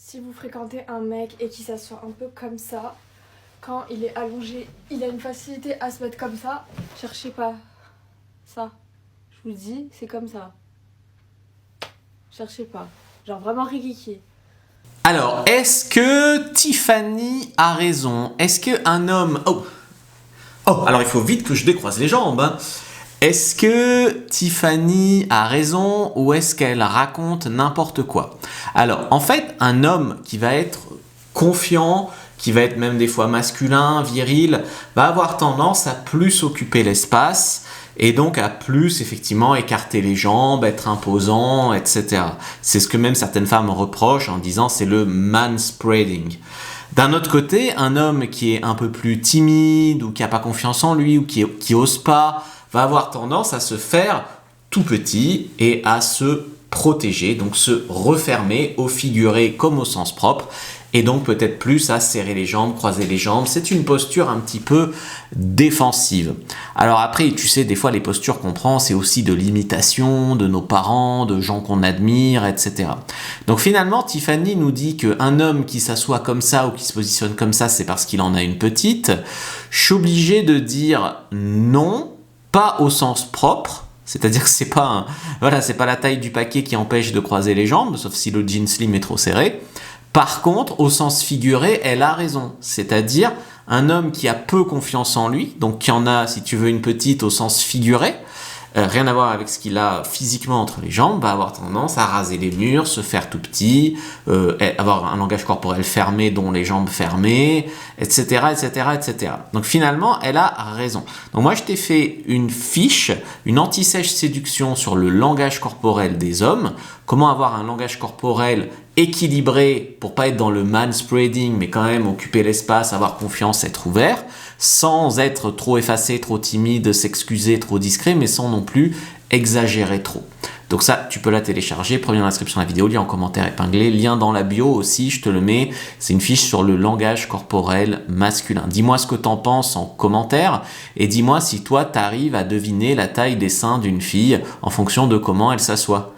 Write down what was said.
Si vous fréquentez un mec et qu'il s'assoit un peu comme ça, quand il est allongé, il a une facilité à se mettre comme ça, cherchez pas ça. Je vous dis, c'est comme ça. Cherchez pas. Genre vraiment rikiki. Alors, est-ce que Tiffany a raison? Est-ce qu'un homme... Oh, alors il faut vite que je décroise les jambes. Hein. Est-ce que Tiffany a raison ou est-ce qu'elle raconte n'importe quoi? Alors, en fait, un homme qui va être confiant, qui va être même des fois masculin, viril, va avoir tendance à plus occuper l'espace et donc à plus effectivement écarter les jambes, être imposant, etc. C'est ce que même certaines femmes reprochent en disant c'est le manspreading. D'un autre côté, un homme qui est un peu plus timide ou qui n'a pas confiance en lui ou qui ose pas, va avoir tendance à se faire tout petit et à se protéger, donc se refermer au figuré comme au sens propre, et donc peut-être plus à serrer les jambes, croiser les jambes. C'est une posture un petit peu défensive. Alors après, tu sais, des fois les postures qu'on prend, c'est aussi de l'imitation de nos parents, de gens qu'on admire, etc. Donc finalement, Tiffany nous dit qu'un homme qui s'assoit comme ça ou qui se positionne comme ça, c'est parce qu'il en a une petite. Je suis obligé de dire non, pas au sens propre, c'est-à-dire que c'est pas c'est pas la taille du paquet qui empêche de croiser les jambes, sauf si le jean slim est trop serré. Par contre, au sens figuré, elle a raison, c'est-à-dire un homme qui a peu confiance en lui, donc qui en a, si tu veux, une petite au sens figuré, rien à voir avec ce qu'il a physiquement entre les jambes, va avoir tendance à raser les murs, se faire tout petit, avoir un langage corporel fermé dont les jambes fermées, etc., etc., etc. Donc finalement, elle a raison. Donc moi, je t'ai fait une fiche, une anti-sèche séduction sur le langage corporel des hommes, comment avoir un langage corporel équilibré pour pas être dans le manspreading, mais quand même occuper l'espace, avoir confiance, être ouvert, sans être trop effacé, trop timide, s'excuser, trop discret, mais sans non plus exagérer trop. Donc ça, tu peux la télécharger, premier dans la description de la vidéo, lien en commentaire épinglé, lien dans la bio aussi, je te le mets, c'est une fiche sur le langage corporel masculin. Dis-moi ce que t'en penses en commentaire, et dis-moi si toi, t'arrives à deviner la taille des seins d'une fille en fonction de comment elle s'assoit.